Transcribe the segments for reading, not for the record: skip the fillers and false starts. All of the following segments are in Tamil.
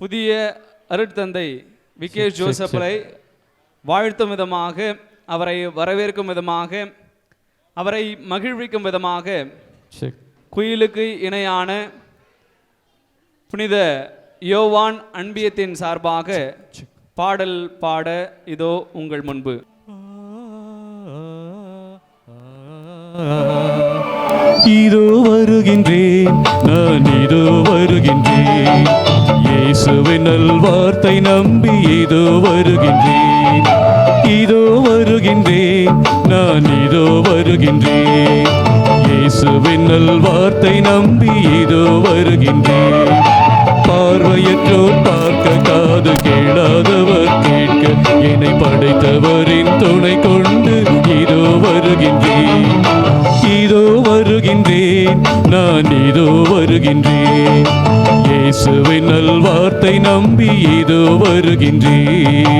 புதிய அருட்தந்தை விகேஷ் ஜோசப்பை வாழ்த்தும் விதமாக, அவரை வரவேற்கும் விதமாக, அவரை மகிழ்விக்கும் விதமாக குயிலுக்கு இணையான புனித யோவான் அன்பியத்தின் சார்பாக பாடல் பாட இதோ உங்கள் முன்பு. இதோ வருகின்றேன், நான் இதோ வருகின்றேன், இயேசுவின் நல்வார்த்தை நம்பி இதோ வருகின்றேன். இதோ வருகின்றேன், நான் இதோ வருகின்றேன், இயேசுவின் நல்வார்த்தை நம்பி இதோ வருகின்றேன். பார்வையற்றோர் பார்க்க, காது கேளாதவர் கேட்க, என்னை படைத்தவரின் துணை கொண்டு இதோ வருகின்றேன். இதோ வருகின்றேன், நான் இதோ வருகின்றேன், இயேசுவின் நல்வார்த்தை நம்பி இதோ வருகின்றேன்.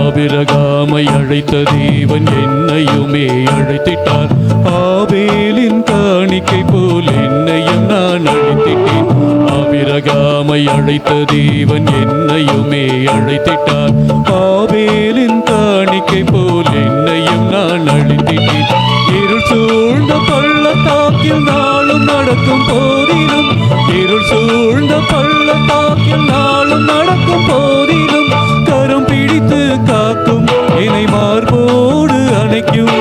ஆபிரகாமை அழைத்த தேவன் என்னையுமே அழைத்திட்டார். ஆபேலின் காணிக்கை போல் என்னையும் நான் அழைத்திட்டேன். ஆபிரகாமை அழைத்த தேவன் என்னையுமே அழைத்திட்டார். ஆபேலின் காணிக்கை போல் என்னையும் நான் அழைத்திட்டேன். இருள் சூழ்ந்த பள்ளத்தாக்கில் நாளும் நடக்கும் போதிலும், இருள் சூழ்ந்த பள்ளத்தாக்கில் நாளும் நடக்கும் போதிலும், கரம் பிடித்து காக்கும், என்னை மார்போடு அணைக்கும்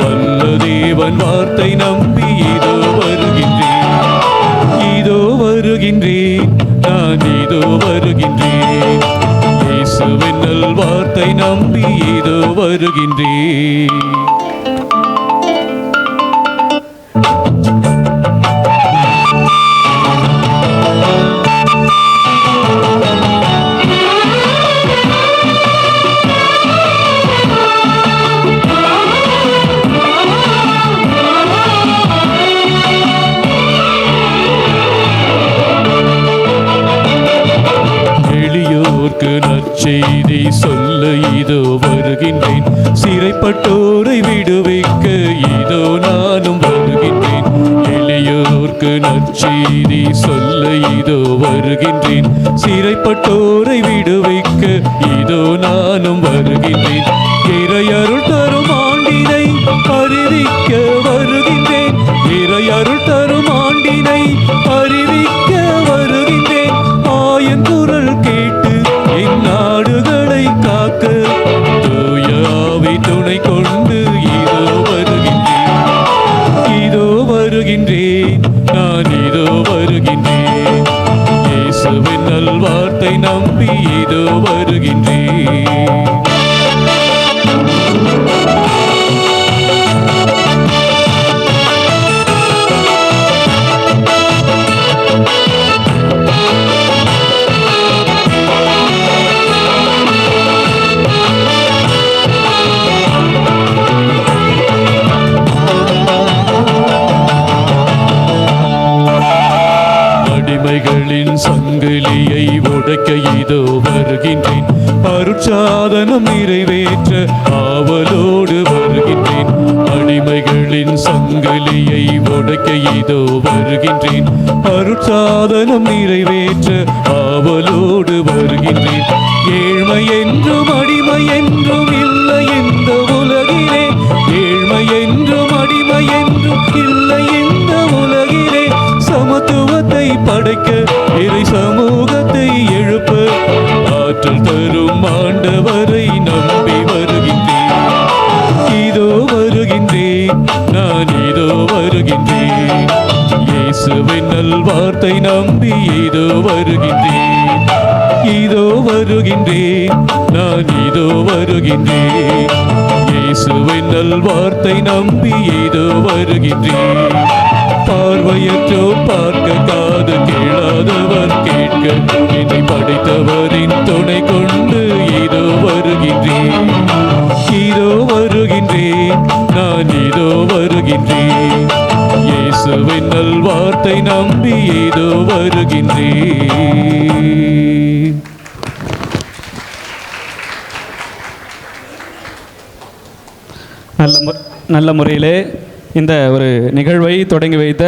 வல்ல தேவன் வார்த்தை நம்பி இதோ வருகின்றேன். இதோ வருகின்றேன், நான் இதோ வருகின்றேன், இயேசுவின் நல்வார்த்தை நம்பி இதோ வருகின்றேன். நற்செய்தி சொல்ல இதோ வருகின்றேன், சிறைப்பட்டோரை விடுவிக்க இதோ நானும் வருகின்றேன். எளியோர்க்கு நற்செய்தி சொல்ல இதோ வருகின்றேன், சிறைப்பட்டோரை விடுவிக்க இதோ நானும் வருகின்றேன். இறையருள் தரும் ஆண்டினை அறிவிக்க வருகின்றேன், இறையருள் தரும் ஆண்டினை அறிவிக்க வருகின்றேன். ஆயன் குரல் கேட்டு இந்நாடுகளை காக்க தூய ஆவி துணை கொண்டு இதோ வருகின்றேன். இதோ வருகின்றேன், நான் இதோ வருகின்றேன், இயேசுவின் நல்வார்த்தை நம்பி இதோ வருகின்றேன். அடிமைகளின் சங்கிலியை உடைக்க இதோ வருகின்றேன், அருட்சாதனம் நிறைவேற்ற ஆவலோடு வருகின்றேன். அடிமைகளின் சங்கிலியை உடைக்க இதோ வருகின்றேன், அருட்சாதனம் நிறைவேற்ற ஆவலோடு வருகின்றேன். ஏழ்மை என்றும் அடிமை என்றும் இல்லை இந்த உலகிலே, ஏழ்மை என்றும் அடிமை என்றும் இல்லை இந்த உலகிலே. சமத்துவத்தை படைக்க, இறை சமூகத்தை எழுப்ப, ஆற்றல் தரும் ஆண்டவரை நம்பி வருகின்றேன். இதோ வருகின்றேன், நான் இதோ வருகின்றேன், இயேசுவின் நல்வார்த்தை நம்பி இதோ வருகின்றேன். இதோ வருகின்றேன், நான் இதோ வருகின்றேன், இயேசுவின் நல்வார்த்தை நம்பி இதோ வருகின்றேன். பார்வையற்றோர் பார்க்க, காது கேளாதவர் கேட்க, என்னை படைத்தவரின் துணை கொண்டு இதோ வருகின்றேன். இதோ வருகின்றேன், இயேசுவின் நல் வார்த்தை நம்பி இதோ வருகின்றேன். நல்ல முறையிலே இந்த ஒரு நிகழ்வை தொடங்கி வைத்த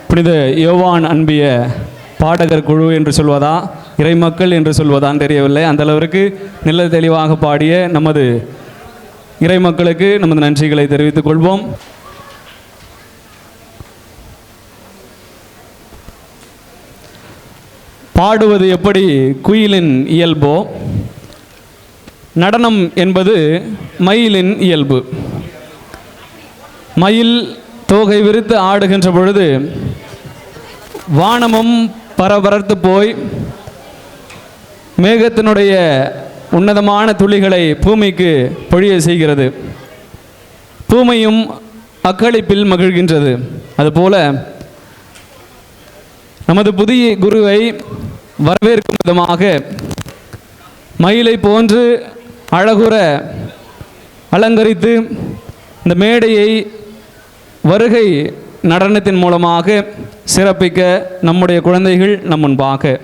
புனித யோவான் அன்பிய பாடகர் குழு என்று சொல்வதா இறைமக்கள் என்று சொல்வதான் தெரியவில்லை. அந்த அளவிற்கு நல்ல தெளிவாக பாடிய நமது இறைமக்களுக்கு நமது நன்றிகளை தெரிவித்துக் கொள்வோம். பாடுவது எப்படி குயிலின் இயல்போ, நடனம் என்பது மயிலின் இயல்பு. மயில் தோகை விரித்து ஆடுகின்ற பொழுது வானமும் பரபரத்து போய் மேகத்தினுடைய உன்னதமான துளிகளை பூமிக்கு பொழிய செய்கிறது. பூமியும் அக்களிப்பில் மகிழ்கின்றது. அதுபோல நமது புதிய குருவை வரவேற்கும் விதமாக மயிலை போன்று அழகுற அலங்கரித்து இந்த மேடையை வருகை நடனத்தின் மூலமாக சிறப்பிக்க நம்முடைய குழந்தைகள் நம் முன்பாக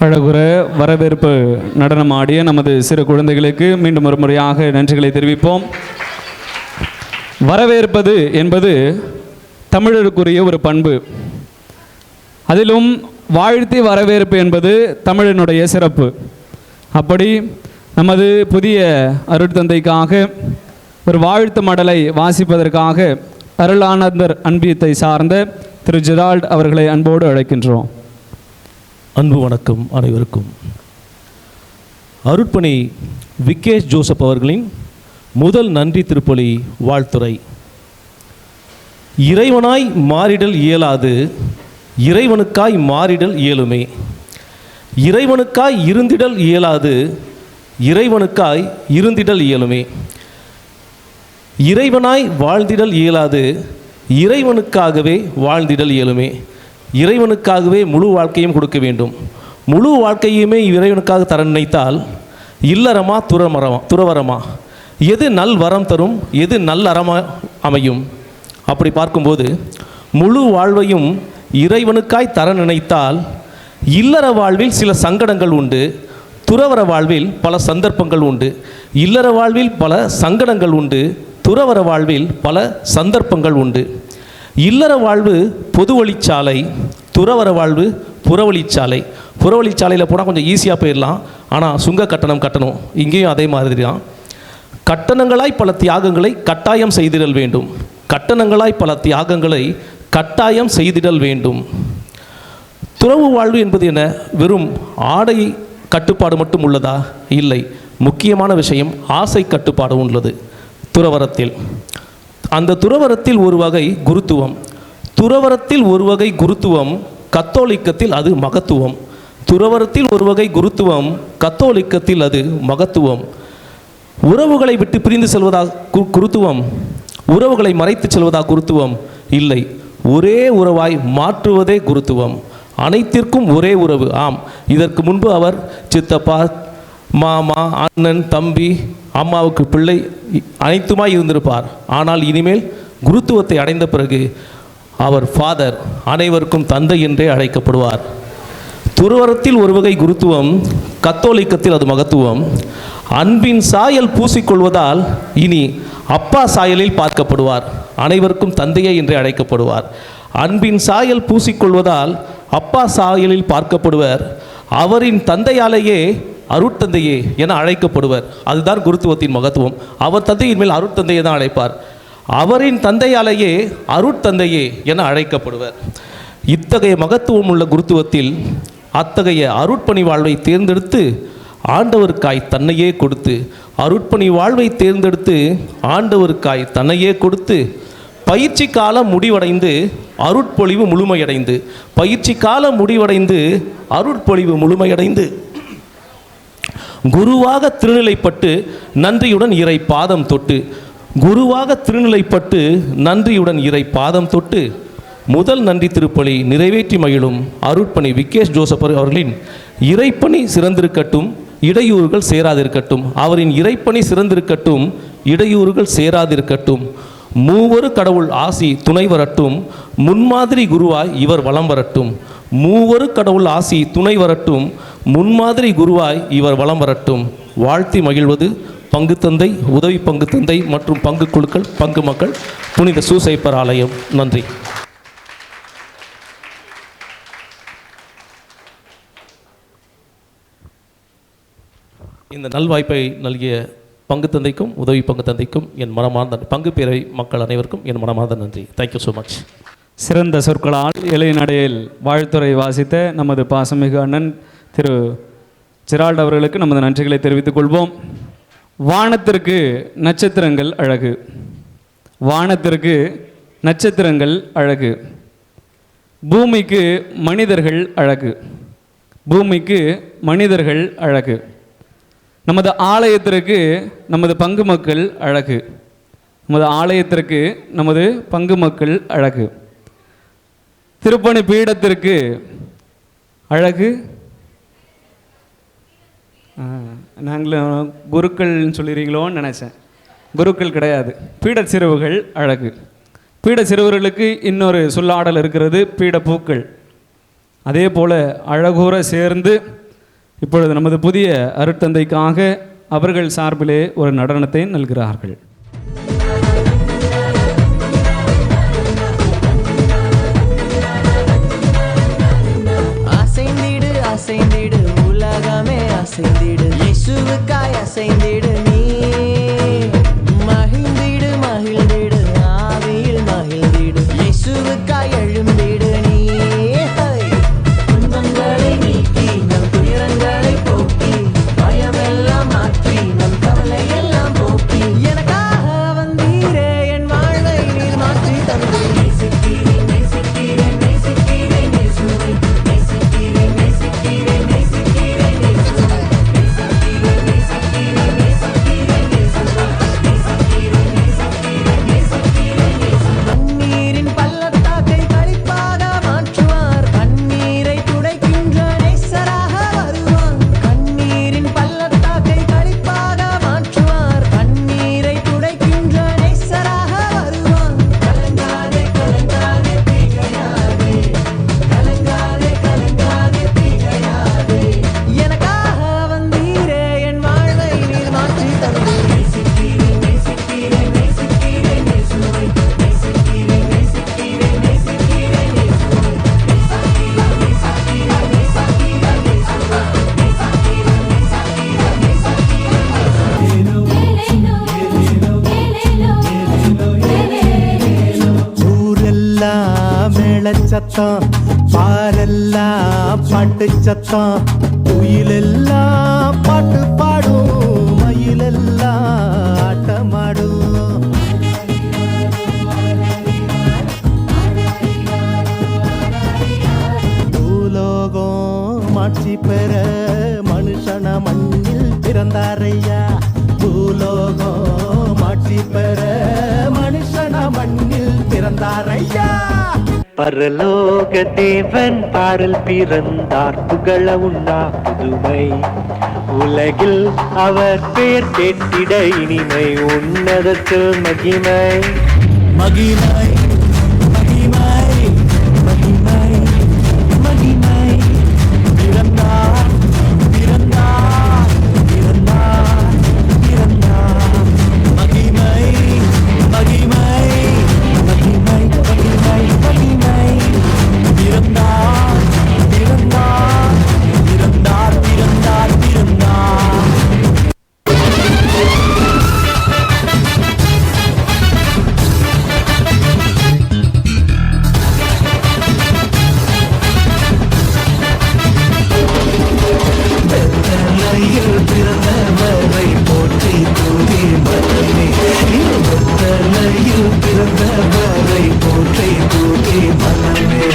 அழகுற வரவேற்பு நடனம் ஆடிய நமது சிறு குழந்தைகளுக்கு மீண்டும் ஒரு முறையாக நன்றிகளை தெரிவிப்போம். வரவேற்பது என்பது தமிழருக்குரிய ஒரு பண்பு. அதிலும் வாழ்த்தி வரவேற்பு என்பது தமிழனுடைய சிறப்பு. அப்படி நமது புதிய அருட்தந்தைக்காக ஒரு வாழ்த்து மடலை வாசிப்பதற்காக அருளானந்தர் அன்பியத்தை சார்ந்த திரு ஜெரால்ட் அவர்களை அன்போடு அழைக்கின்றோம். அன்பு வணக்கம் அனைவருக்கும். அருட்பணி விக்கேஷ் ஜோசப் அவர்களின் முதல் நன்றி திருப்பலி வாழ்த்துரை. இறைவனாய் மாறிடல் இயலாது, இறைவனுக்காய் மாறிடல் இயலுமே. இறைவனுக்காய் இருந்திடல் இயலாது, இறைவனுக்காய் இருந்திடல் இயலுமே. இறைவனாய் வாழ்ந்திடல் இயலாது, இறைவனுக்காகவே வாழ்ந்திடல் இயலுமே. இறைவனுக்காகவே முழு வாழ்க்கையும் கொடுக்க வேண்டும். முழு வாழ்க்கையுமே இறைவனுக்காக தர நினைத்தால் இல்லறமா துறவரமா, எது நல் வரம் தரும், எது நல் அறமா அமையும்? அப்படி பார்க்கும்போது முழு வாழ்வையும் இறைவனுக்காய் தர நினைத்தால் இல்லற வாழ்வில் சில சங்கடங்கள் உண்டு, துறவர வாழ்வில் பல சந்தர்ப்பங்கள் உண்டு. இல்லற வாழ்வில் பல சங்கடங்கள் உண்டு, துறவற வாழ்வில் பல சந்தர்ப்பங்கள் உண்டு. இல்லற வாழ்வு பொது வழிச்சாலை, துறவற வாழ்வு புறவழிச்சாலை. புறவழிச்சாலையில் போனால் கொஞ்சம் ஈஸியாக போயிடலாம், ஆனால் சுங்க கட்டணம் கட்டணும். இங்கேயும் அதே மாதிரி தான். கட்டணங்களாய் பல தியாகங்களை கட்டாயம் செய்திடல் வேண்டும். கட்டணங்களாய் பல தியாகங்களை கட்டாயம் செய்திடல் வேண்டும். துறவு வாழ்வு என்பது என்ன? வெறும் ஆடை கட்டுப்பாடு மட்டும் உள்ளதா? இல்லை. முக்கியமான விஷயம் ஆசை கட்டுப்பாடு உள்ளது துறவரத்தில். அந்த துறவரத்தில் ஒரு வகை குருத்துவம். துறவரத்தில் ஒரு வகை குருத்துவம், கத்தோலிக்கத்தில் அது மகத்துவம். துறவரத்தில் ஒரு வகை குருத்துவம், கத்தோலிக்கத்தில் அது மகத்துவம். உறவுகளை விட்டு பிரிந்து செல்வதா குருத்துவம்? உறவுகளை மறைத்து செல்வதா குருத்துவம்? இல்லை. ஒரே உறவாய் மாற்றுவதே குருத்துவம். அனைத்திற்கும் ஒரே உறவு. ஆம், இதற்கு முன்பு அவர் சித்தப்பா, மாமா, அண்ணன், தம்பி, அம்மாவுக்கு பிள்ளை அனைத்துமாய் இருந்திருப்பார். ஆனால் இனிமேல் குருத்துவத்தை அடைந்த பிறகு அவர் ஃபாதர், அனைவருக்கும் தந்தை என்றே அழைக்கப்படுவார். துறவரத்தில் ஒரு வகை குருத்துவம், கத்தோலிக்கத்தில் அது மகத்துவம். அன்பின் சாயல் பூசிக்கொள்வதால் இனி அப்பா சாயலில் பார்க்கப்படுவார். அனைவருக்கும் தந்தையே என்றே அழைக்கப்படுவார். அன்பின் சாயல் பூசிக்கொள்வதால் அப்பா சாயலில் பார்க்கப்படுவர். அவரின் தந்தையாலேயே அருட்தந்தையே என அழைக்கப்படுவர். அதுதான் குருத்துவத்தின் மகத்துவம். அவர் தந்தையின் மேல் அருட்தந்தையை தான் அழைப்பார். அவரின் தந்தையாலேயே அருட்தந்தையே என அழைக்கப்படுவர். இத்தகைய மகத்துவம் உள்ள குருத்துவத்தில் அத்தகைய அருட்பணி வாழ்வை தேர்ந்தெடுத்து ஆண்டவருக்காய் தன்னையே கொடுத்து, அருட்பணி வாழ்வை தேர்ந்தெடுத்து ஆண்டவருக்காய் தன்னையே கொடுத்து, பயிற்சி காலம் முடிவடைந்து அருட்பொழிவு முழுமையடைந்து, பயிற்சி காலம் முடிவடைந்து அருட்பொழிவு முழுமையடைந்து குருவாக திருநிலைப்பட்டு நன்றியுடன் இறை பாதம் தொட்டு, குருவாக திருநிலைப்பட்டு நன்றியுடன் இறை பாதம் தொட்டு முதல் நன்றி திருப்பலி நிறைவேற்றி மகிழும் அருட்பணி விக்கேஷ் ஜோசப் அவர்களின் இறைப்பணி சிறந்திருக்கட்டும், இடையூறுகள் சேராதிருக்கட்டும். அவரின் இறைப்பணி சிறந்திருக்கட்டும், இடையூறுகள் சேராதிருக்கட்டும். மூவரு கடவுள் ஆசி துணை வரட்டும், முன்மாதிரி குருவாய் இவர் வலம் வரட்டும். மூவரு கடவுள் ஆசி துணை வரட்டும், முன்மாதிரி குருவாய் இவர் வலம் வரட்டும். வாழ்த்தி மகிழ்வது பங்கு தந்தை, உதவி பங்கு தந்தை மற்றும் பங்கு குழுக்கள், பங்கு மக்கள், புனித சூசைப்பர் ஆலயம். நன்றி. இந்த நல்வாய்ப்பை நல்கிய பங்கு தந்தைக்கும் உதவி பங்கு தந்தைக்கும் என் மனமார்ந்த, பங்கு பேரவை மக்கள் அனைவருக்கும் என் மனமார்ந்த நன்றி. Thank you so much. சிறந்த சொற்களால் எளிய நடையில் வாழ்த்துறை வாசித்த நமது பாசமிகு அண்ணன் திரு ஜெரால்ட் அவர்களுக்கு நமது நன்றிகளை தெரிவித்துக் கொள்வோம். வானத்திற்கு நட்சத்திரங்கள் அழகு, வானத்திற்கு நட்சத்திரங்கள் அழகு, பூமிக்கு மனிதர்கள் அழகு, பூமிக்கு மனிதர்கள் அழகு, நமது ஆலயத்திற்கு நமது பங்கு மக்கள் அழகு, நமது ஆலயத்திற்கு நமது பங்கு மக்கள் அழகு, திருப்பணி பீடத்திற்கு அழகு. நாங்களும் குருக்கள்னு சொல்லிடுறீங்களோன்னு நினச்சேன். குருக்கள் கிடையாது, பீட சிறுவுகள் அழகு. பீட சிறுவர்களுக்கு இன்னொரு சொல்லாடல் இருக்கிறது, பீடப்பூக்கள். அதே போல் அழகூற சேர்ந்து இப்பொழுது நமது புதிய அருட்தந்தைக்காக அவர்கள் சார்பிலே ஒரு நடனத்தை நல்கிறார்கள். அசைந்திடு அசைந்திடு உலகமே அசைந்திடு, இயேசுவுக்காய் அசைந்திடு நீ. மகிழ்ந்திடு மகிழ்ந்திடு ஆவியில் மகிழ்ந்திடு, இயேசுவுக்காய் எழும்பிடு நீ. துன்பங்களை நீக்கி நம் துயரங்களை போக்கி, பயமெல்லாம் மாற்றி நம் கவலை எல்லாம் போக்கி, எனக்காக வந்தீரே என் வாழ்வை நீர் மாற்றி தந்தீர். நேசிக்கிறேன் நேசிக்கிறேன் நேசிக்கிறேன் இயேசுவை, நேசிக்கிறேன் நேசிக்கிறேன் நேசிக்கிறேன் இயேசுவை, நேசிக்கிறேன் நேசிக்கிறேன் நேசிக்கிறேன் இயேசுவை, நேசிக்கிறேன் நேசிக்கிறேன் நேசிக்கிறேன் இயேசுவை. கண்ணீரின் பள்ளத்தாக்கை சத்தம் பாரெல்லாம் பாட்டு சத்தம் குயிலெல்லாம் பாட்டு பாடும் மயிலெல்லாம் ஆட்டமாடும் பூலோகம் மாட்சி பெற மனுஷன மண்ணில் பிறந்தாரையா பூலோகம் மாட்சி பெற மனுஷன மண்ணில் பிறந்தாரையா பரலோக தேவன் பாடல் பிறந்தார் புகழ உண்டா புதுமை உலகில் அவர் பெயர் கேட்டிட இனிமை உன்னதத்தில் மகிமை மகிமை மகிமை மகிமை மகிமை பிறந்தார் பிறந்தார் பிறந்தார் பிறந்தார் மகிமை மகிமை மகிமை மகிமை மகிமை பிறந்தார் பிறந்தார் பிறந்தார் பிறந்தார் பிறந்தார் வெத்தலையில் பிறந்தவரை போற்றி தூதி மனமே வெத்தலையில் பிறந்தவரை போற்றி தூதி மனமே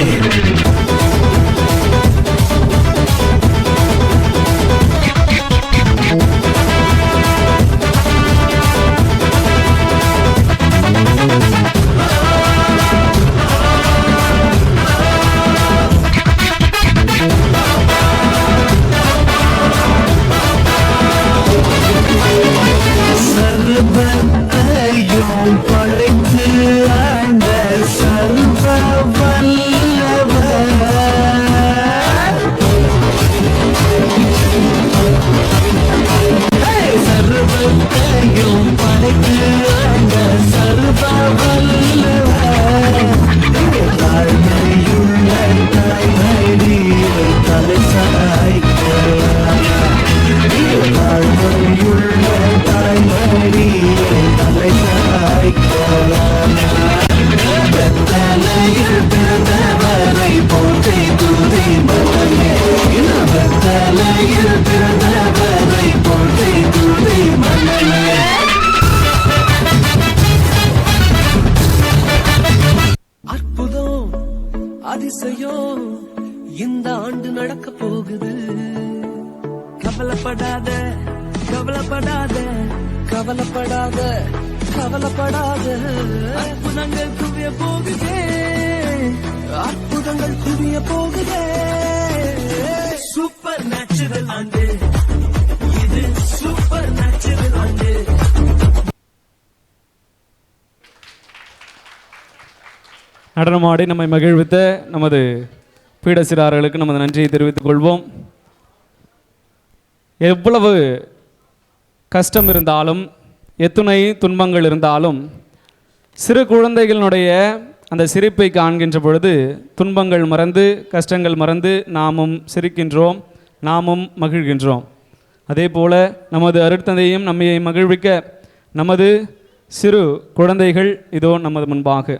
சர்வத்தையும் படைத்து ஆண்ட சர்வ வல்லவர் சர்வத்தையும் படைத்து ஆண்ட சர்வ வல்லவர் தாழ்மையுள்ள தாய்மடியை தலை சாய்க்கிறார் தாழ்மையுள்ள தாய்மடியை தலை சாய்க்கிறார் வெத்தலையில் பிறந்தவரை போற்றி துதி மனமே வெத்தலையில் பிறந்தவரை போற்றி துதி மனமே அற்புதம் அதிசயம் இந்த ஆண்டு நடக்க போகுது கவலைப்படாத கவலைப்படாத கவலைப்படாத கவலைப்படாத அற்புதங்கள் குவிய போகுதே அற்புதங்கள் குவிய போகுதே சூப்பர் நேச்சுரல் ஆண்டு இது சூப்பர் நேச்சுரல் ஆண்டு நடனமாடி நம்மை மகிழ்வித்த நமது பீடசிறார்களுக்கு நமது நன்றியை தெரிவித்துக் கொள்வோம். எவ்வளவு கஷ்டம் இருந்தாலும் எத்துணை துன்பங்கள் இருந்தாலும் சிறு குழந்தைகளினுடைய அந்த சிரிப்பை காண்கின்ற பொழுது துன்பங்கள் மறந்து கஷ்டங்கள் மறந்து நாமும் சிரிக்கின்றோம், நாமும் மகிழ்கின்றோம். அதே போல நமது அருட்தந்தையும் நம்மை மகிழ்விக்க நமது சிறு குழந்தைகள் இதோ நமது முன்பாக.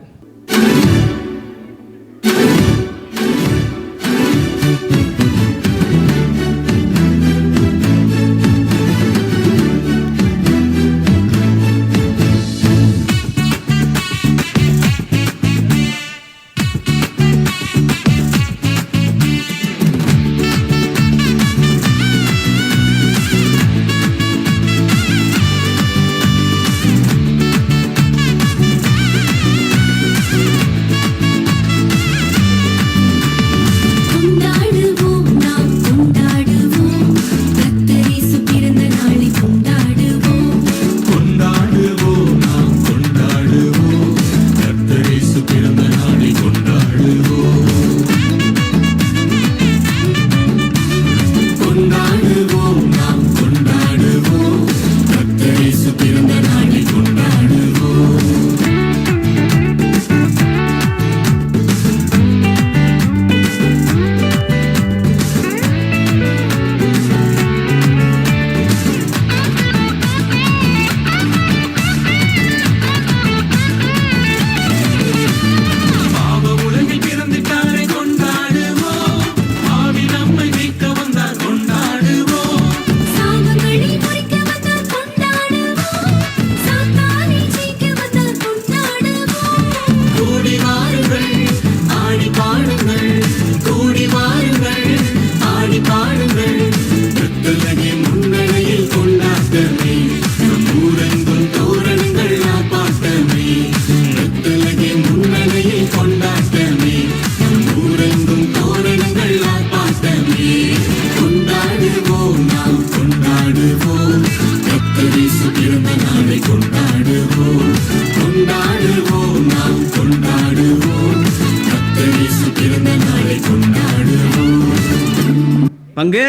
பங்கு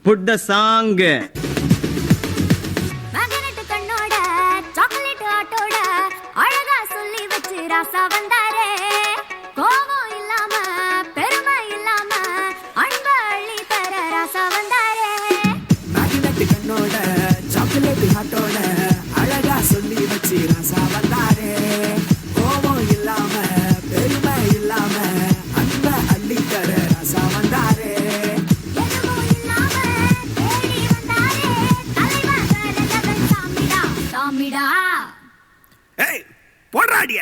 புட் த சாங். மகனட்டு கண்ணோட சாக்லேட் ஆட்டோட அழகா சொல்லி வச்சு ராசா வந்தாரே. கோபம் இல்லாம பெருமை இல்லாம அன்ப அள்ளி தர ராசா வந்தாரே. மகனட்டு கண்ணோட சாக்லேட் ஆட்டோட அழகா சொல்லி வச்சு ராசா வந்தாரே. கோபம் இல்லாம பெருமை இல்லாம அன்ப அள்ளி தர ராசா வந்தாரே. எதுவும் இல்லாம தேடி வந்தாரே. தலைவன் வேலையவன் சாமிடா சாமிடா. ஏய் போடுறாடிய.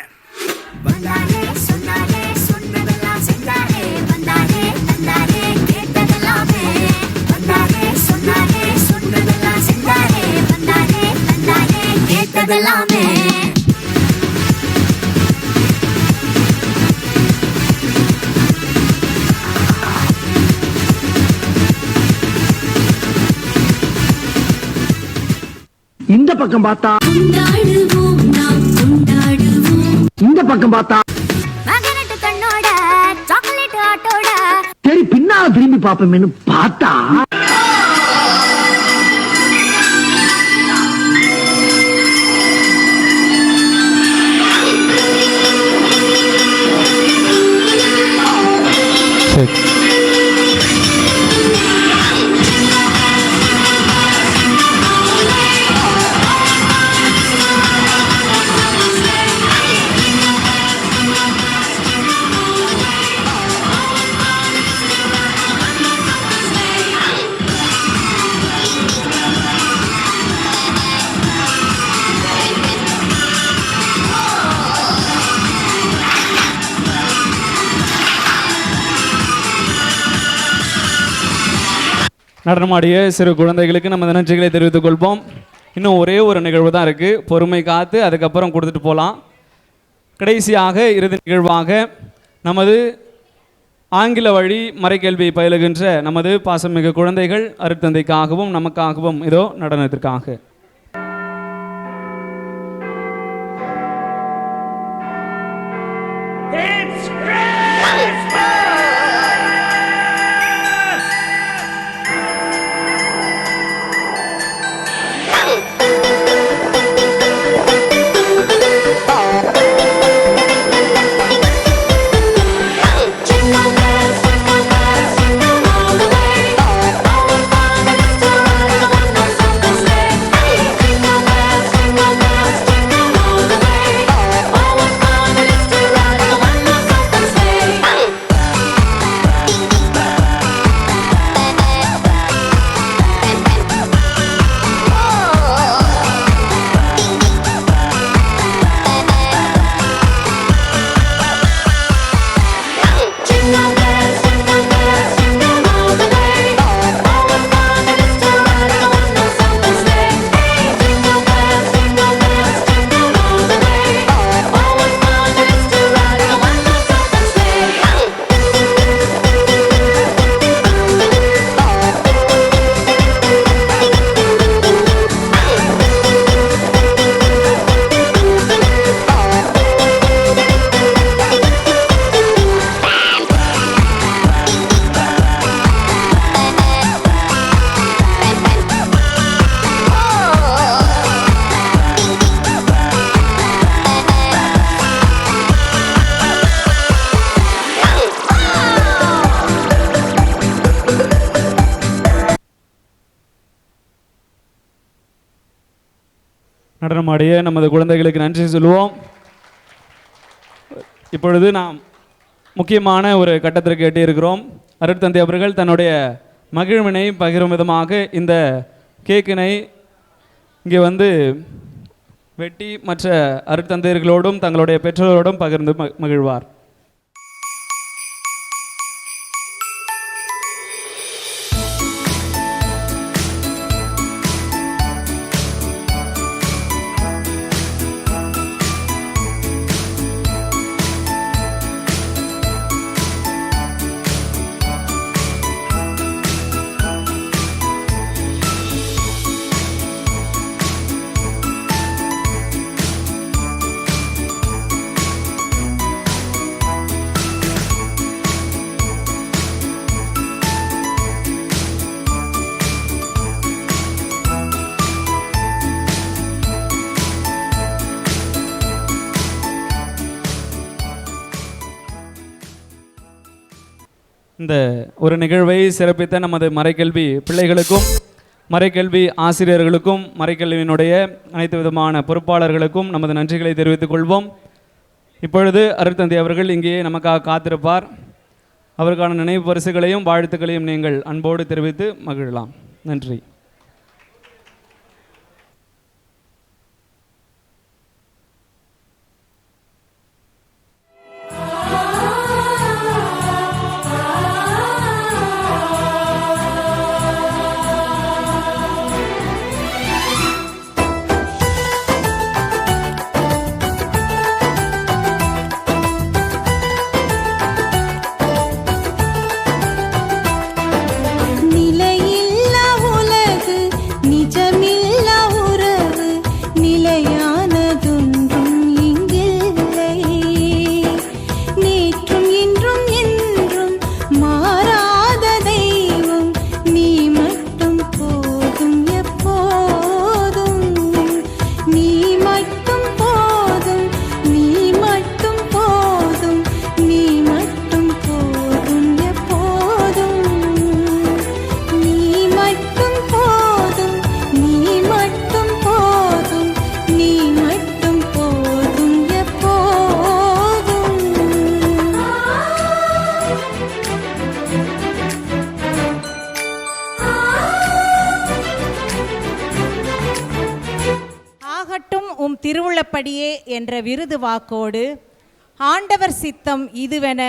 வந்தாரே சொன்னாரே சொன்னதெல்லாம் செஞ்சாரே. வந்தாரே தந்தாரே கேட்டதெல்லாமே. வந்தாரே சொன்னாரே சொன்னதெல்லாம் செஞ்சாரே. வந்தாரே தந்தாரே கேட்டதெல்லாமே. இந்த பக்கம் பார்த்தா கொண்டாடுவோம் நாம் கொண்டாடுவோம். இந்த பக்கம் பார்த்தா மகனட்டு கண்ணோட சாக்லேட் ஆட்டோட சரி பின்னால திரும்பி பாப்போமேனு பார்த்தா நடனமாடிய சிறு குழந்தைகளுக்கு நம்ம நன்றிகளை தெரிவித்துக் கொள்வோம். இன்னும் ஒரே ஒரு நிகழ்வு தான் இருக்குது. பொறுமை காத்து அதுக்கப்புறம் கொடுத்துட்டு போகலாம். கடைசியாக இறுதி நிகழ்வாக நமது ஆங்கில வழி மறைக்கல்வி பயிலுகின்ற நமது பாசமிகு குழந்தைகள் அருட்தந்தைக்காகவும் நமக்காகவும் இதோ நடனத்திற்காக நடனமாடிய நமது குழந்தைகளுக்கு நன்றி சொல்லுவோம். இப்பொழுது நாம் முக்கியமான ஒரு கட்டத்திற்கு எட்டியிருக்கிறோம். அருட்தந்தை அவர்கள் தன்னுடைய மகிழ்வினை பகிரும் விதமாக இந்த கேக்கினை இங்கே வந்து வெட்டி மற்ற அருட்தந்தையர்களோடும் தங்களுடைய பெற்றோரோடும் பகிர்ந்து மகிழ்வார். இந்த ஒரு நிகழ்வை சிறப்பித்த நமது மறைக்கல்வி பிள்ளைகளுக்கும், மறைக்கல்வி ஆசிரியர்களுக்கும், மறைக்கல்வியினுடைய அனைத்து விதமான பொறுப்பாளர்களுக்கும் நமது நன்றிகளை தெரிவித்துக் கொள்வோம். இப்பொழுது அருட்தந்தை அவர்கள் இங்கே நமக்காக காத்திருப்பார். அவருக்கான நினைவு பரிசுகளையும் வாழ்த்துக்களையும் நீங்கள் அன்போடு தெரிவித்து மகிழலாம். நன்றி. நிலையில்லா உலகு, நிஜமில்லா உறவு, நிலையானதொன்றும் இங்கில்லை. நேற்றும் இன்றும் என்றும் மாறாத தெய்வம் நீ மட்டும் போதும், எப்போதும் நீ மட்டும் போதும், நீ மட்டும் போதும், நீ மட்டும் போதும், எப்போதும் நீ மட்டும் போதும், நீ மட்டும் போதும், நீ மட்டும் போதும், எப்போதும். ஆகட்டும் உம் திருவுள்ளப்படியே என்ற விருது வாக்கோடு ஆண்டவர் சித்தம் இதுவென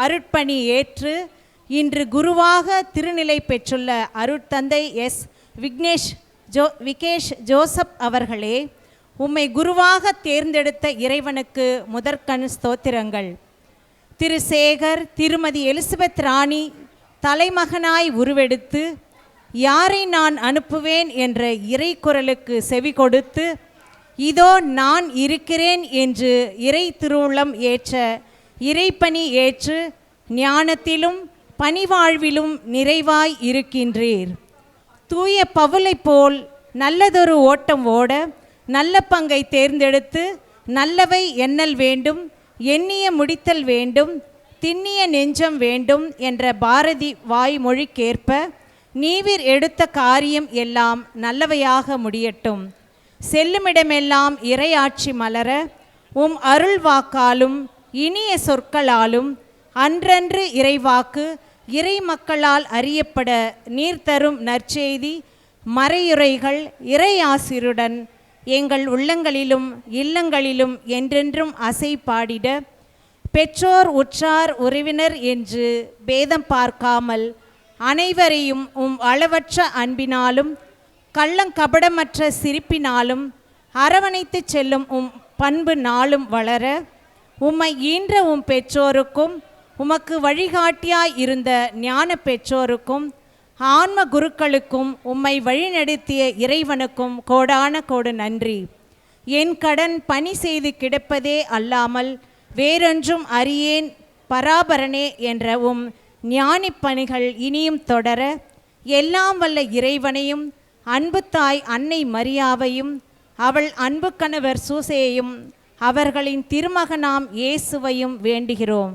அருட்பணி ஏற்று இன்று குருவாக திருநிலை பெற்றுள்ள அருட்தந்தை எஸ் விகேஷ் ஜோசப் அவர்களே, உம்மை குருவாக தேர்ந்தெடுத்த இறைவனுக்கு முதற்கண் ஸ்தோத்திரங்கள். திரு சேகர், திருமதி எலிசபெத் ராணி தலைமகனாய் உருவெடுத்து யாரை நான் அனுப்புவேன் என்ற இறை குரலுக்கு செவி கொடுத்து இதோ நான் இருக்கிறேன் என்று இறை திருவுள்ளம் ஏற்ற இறைப்பணி ஏற்று ஞானத்திலும் பணிவாழ்விலும் நிறைவாய் இருக்கின்றீர். தூய பவுலைப் போல் நல்லதொரு ஓட்டம் ஓட நல்ல பங்கை தேர்ந்தெடுத்து நல்லவை எண்ணல் வேண்டும், எண்ணிய முடித்தல் வேண்டும், திண்ணிய நெஞ்சம் வேண்டும் என்ற பாரதி வாய்மொழிக்கேற்ப நீவிர் எடுத்த காரியம் எல்லாம் நல்லவையாக முடியட்டும். செல்லுமிடமெல்லாம் இறையாட்சி மலர உம் அருள் வாக்காலும் இனிய சொற்களாலும் அன்றன்று இறைவாக்கு இறை மக்களால் அறியப்பட நீர் தரும் நற்செய்தி மறையுரைகள் இறை ஆசிருடன் எங்கள் உள்ளங்களிலும் இல்லங்களிலும் என்றென்றும் அசை பாடிட பெற்றோர் உற்றார் உறவினர் என்று பேதம் பார்க்காமல் அனைவரையும் உம் அளவற்ற அன்பினாலும் கள்ளங்கபடமற்ற சிரிப்பினாலும் அரவணைத்து செல்லும் உம் பண்பு நாளும் வளர உம்மை ஈன்ற உம் பெற்றோருக்கும் உமக்கு வழிகாட்டியாய் இருந்த ஞான பெற்றோருக்கும் ஆன்ம குருக்களுக்கும் உம்மை வழிநடத்திய இறைவனுக்கும் கோடான கோடு நன்றி. என் கடன் பணி செய்து கிடப்பதே அல்லாமல் வேறொன்றும் அறியேன் பராபரனே என்ற உம் ஞானி பணிகள் இனியும் தொடர எல்லாம் வல்ல இறைவனையும் அன்பு தாய் அன்னை மரியாவையும் அவள் அன்பு கணவர் சூசையையும் அவர்களின் திருமகனாம் இயேசுவையும் வேண்டுகிறோம்.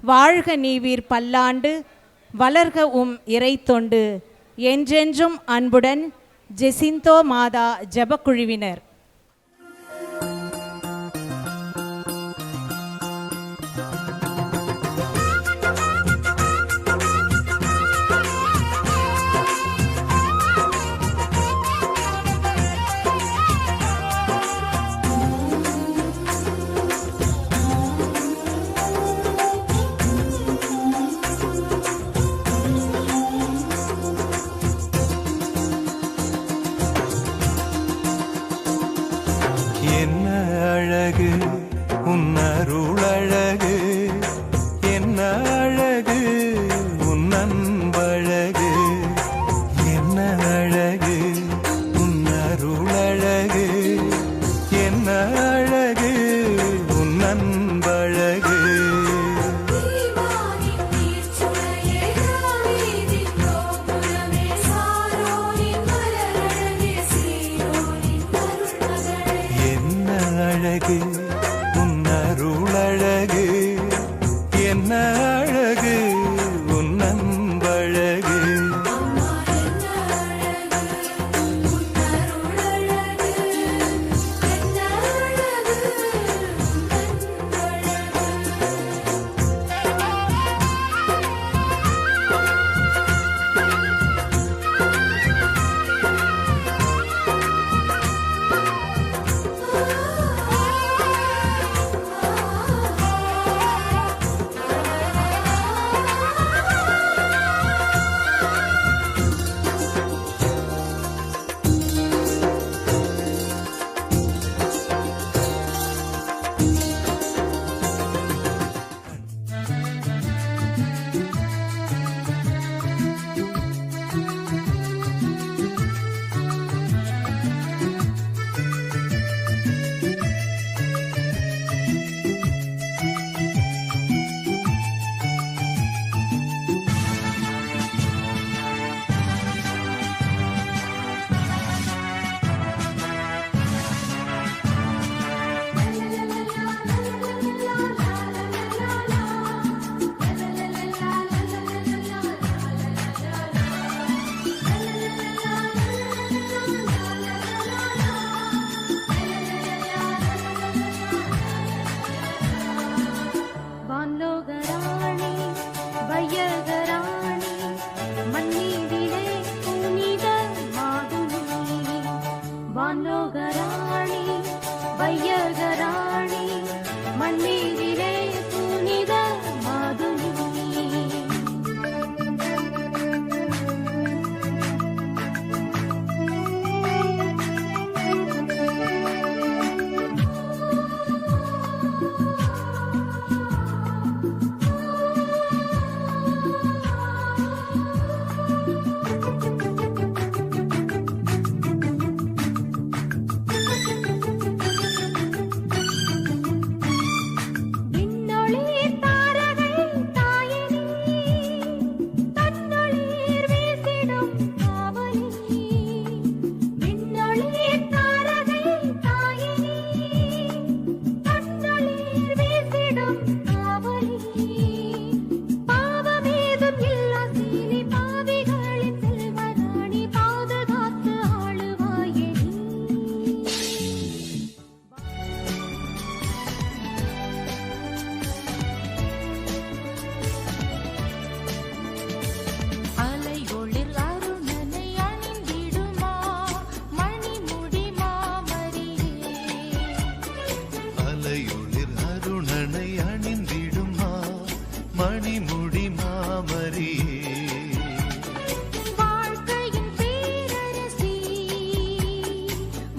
வாழ்க நீவீர் பல்லாண்டு, வளர்க உம் இறை தொண்டு. என்றென்றும் அன்புடன் ஜெசிந்தோ மாதா ஜபக்குழுவினர். என்ன அழகு உன்னருளழகு, என்ன அழகு உன் அன்பழகு, என்ன அழகு உன்னருளழகு, என்ன அழகு உன் அன்பழகு. என்ன அழகு உன்னருளழகு, வான்லோகராணி வையகராணி மண்ணீரிலே புனித மாதுளி மணிமுடி மாமரியே வாழ்க்கையின் பேரரசி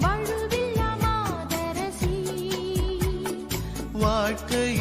வழுவில்லா மாதரசி வாழ்க்கை